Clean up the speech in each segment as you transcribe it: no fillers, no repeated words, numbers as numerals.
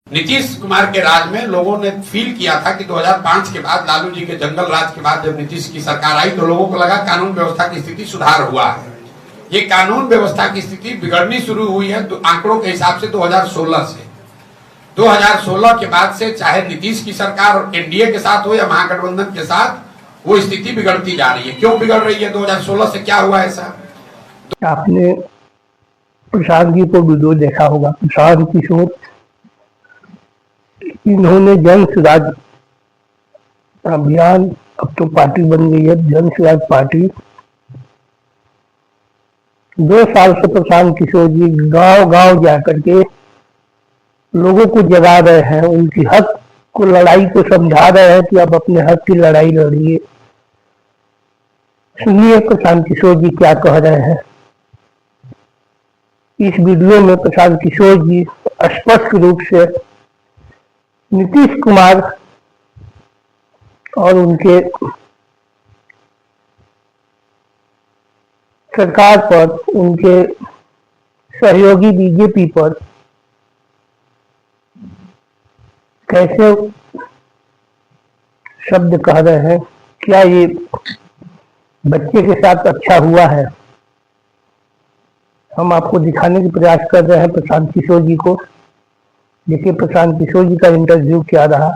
नीतीश कुमार के राज में लोगों ने फील किया था कि 2005 के बाद, लालू जी के जंगल राज के बाद जब नीतीश की सरकार आई तो लोगों को लगा कानून व्यवस्था की स्थिति सुधार हुआ है। ये कानून व्यवस्था की स्थिति बिगड़नी शुरू हुई है तो आंकड़ों के हिसाब से 2016 से। 2016 के बाद से चाहे नीतीश की सरकार एनडीए के साथ हो या महागठबंधन के साथ, वो स्थिति बिगड़ती जा रही है। क्यों बिगड़ रही है? 2016 से क्या हुआ ऐसा? आपने प्रशांत जी को वीडियो देखा होगा, प्रशांत किशोर, इन्होंने जन सुराज अभियान, अब तो पार्टी बन गई है जन सुराज पार्टी। 2 साल से प्रशांत किशोर जी गांव गांव जाकर के लोगों को जगा रहे हैं, उनकी हक को, लड़ाई को समझा रहे हैं कि आप अपने हक की लड़ाई लड़िए। सुनिए प्रशांत किशोर जी क्या कह रहे हैं। इस वीडियो में प्रशांत किशोर जी स्पष्ट रूप से नीतीश कुमार और उनके सरकार पर, उनके सहयोगी बीजेपी पर कैसे शब्द कह रहे हैं। क्या ये बच्चे के साथ अच्छा हुआ है? हम आपको दिखाने की प्रयास कर रहे हैं प्रशांत किशोर जी को। देखिए प्रशांत किशोर जी का इंटरव्यू क्या रहा,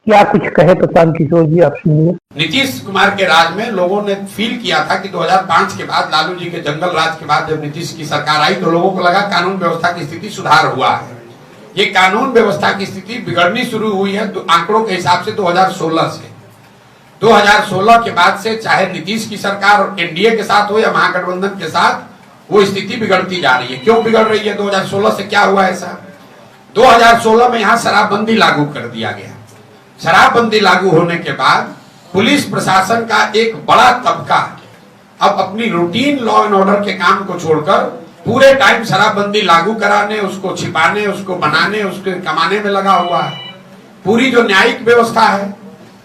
क्या कुछ कहे प्रशांत किशोर जी, आप सुनिए। नीतीश कुमार के राज में लोगों ने फील किया था कि 2005 के बाद, लालू जी के जंगल राज के बाद जब नीतीश की सरकार आई तो लोगों को लगा कानून व्यवस्था की स्थिति सुधार हुआ है। ये कानून व्यवस्था की स्थिति बिगड़नी शुरू हुई है तो आंकड़ों के हिसाब से 2016 से। 2016 के बाद से चाहे नीतीश की सरकार एनडीए के साथ हो या महागठबंधन के साथ, वो स्थिति बिगड़ती जा रही है। क्यों बिगड़ रही है? 2016 से क्या हुआ ऐसा? 2016 में यहाँ शराबबंदी लागू कर दिया गया। शराबबंदी लागू होने के बाद पुलिस प्रशासन का एक बड़ा तबका अब अपनी रूटीन लॉ एंड ऑर्डर के काम को छोड़कर पूरे टाइम शराबबंदी लागू कराने, उसको छिपाने, उसको बनाने, उसके कमाने में लगा हुआ है। पूरी जो न्यायिक व्यवस्था है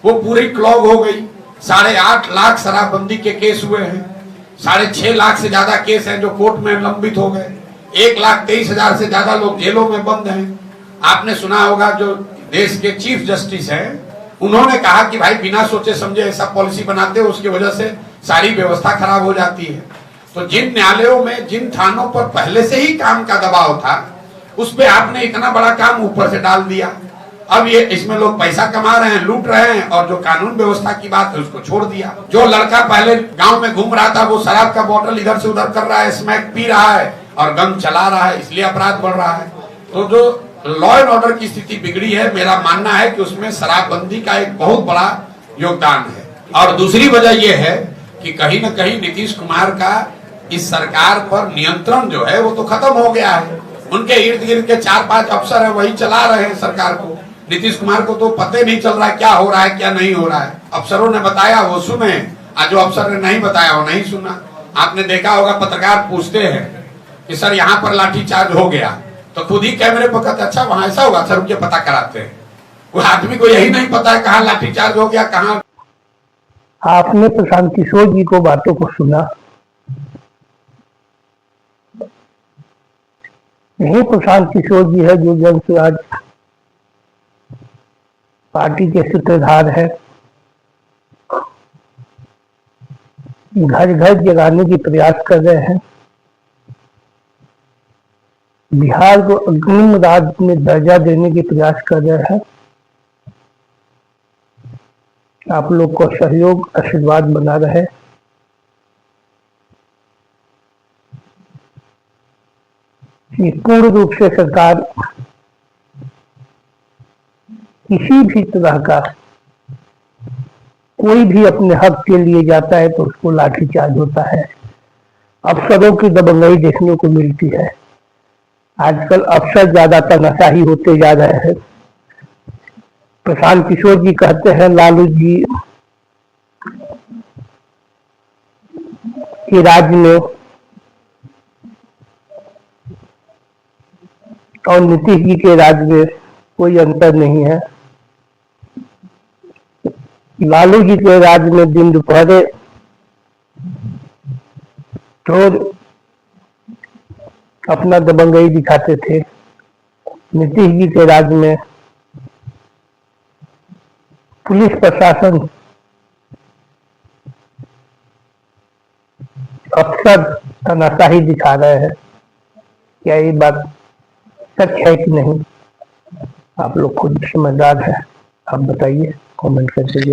वो पूरी क्लॉग हो गई। 8.5 लाख शराबबंदी के केस हुए हैं। 6.5 लाख से ज्यादा केस हैं जो कोर्ट में लंबित हो गए। 1,23,000 से ज्यादा लोग जेलों में बंद हैं। आपने सुना होगा जो देश के चीफ जस्टिस हैं, उन्होंने कहा कि भाई बिना सोचे समझे ऐसा पॉलिसी बनाते हो, उसकी वजह से सारी व्यवस्था खराब हो जाती है। तो जिन न्यायालयों में, जिन थानों पर पहले से ही काम का दबाव था, उस पे आपने इतना बड़ा काम ऊपर से डाल दिया। अब ये इसमें लोग पैसा कमा रहे हैं, लूट रहे हैं, और जो कानून व्यवस्था की बात है उसको छोड़ दिया। जो लड़का पहले गांव में घूम रहा था वो शराब का बोतल इधर से उधर कर रहा है, स्मैक पी रहा है और गन चला रहा है, इसलिए अपराध बढ़ रहा है। तो जो लॉ एंड ऑर्डर की स्थिति बिगड़ी है, मेरा मानना है कि उसमें शराबबंदी का एक बहुत बड़ा योगदान है। और दूसरी वजह यह है कि कहीं न कहीं नीतीश कुमार का इस सरकार पर नियंत्रण जो है वो तो खत्म हो गया है। उनके इर्द गिर्द के 4-5 अफसर है, वही चला रहे हैं सरकार को। नीतीश कुमार को तो पता ही नहीं चल रहा है क्या हो रहा है क्या नहीं हो रहा है। अफसरों ने बताया वो सुने, और जो अफसर ने नहीं बताया वो नहीं सुना। आपने देखा होगा पत्रकार पूछते हैं कि सर यहाँ पर लाठीचार्ज हो गया, तो खुद ही कैमरे पर कहते अच्छा वहां ऐसा हुआ, सर रुकिए पता कराते हैं। वो आदमी को यही नहीं पता है कहाँ लाठीचार्ज हो गया, कहाँ। आपने प्रशांत किशोर जी को बातों को सुना। यही प्रशांत किशोर जी है जो जन सुराज पार्टी के सूत्रधार है। घर घर जगाने की प्रयास कर रहे हैं। बिहार को अग्रिम राज्य में दर्जा देने की प्रयास कर रहे हैं। आप लोग को सहयोग, आशीर्वाद बना रहे। ये पूर्ण रूप से सरकार किसी भी तरह का, कोई भी अपने हक के लिए जाता है तो उसको लाठीचार्ज होता है। अफसरों की दबंगई देखने को मिलती है। आजकल अफसर ज्यादा तनाशाही होते जा रहे हैं। प्रशांत किशोर जी कहते हैं लालू जी के राज्य में और नीतीश जी के राज्य में कोई अंतर नहीं है। लालू जी के राज्य में दिन दोपहरे चोर अपना दबंगई दिखाते थे। नीतीश जी के राज में पुलिस प्रशासन अक्सर तनाशाही दिखा रहे हैं। क्या ये बात सच है कि नहीं? आप लोग खुद समझदार है, आप बताइए, कमेंट करके।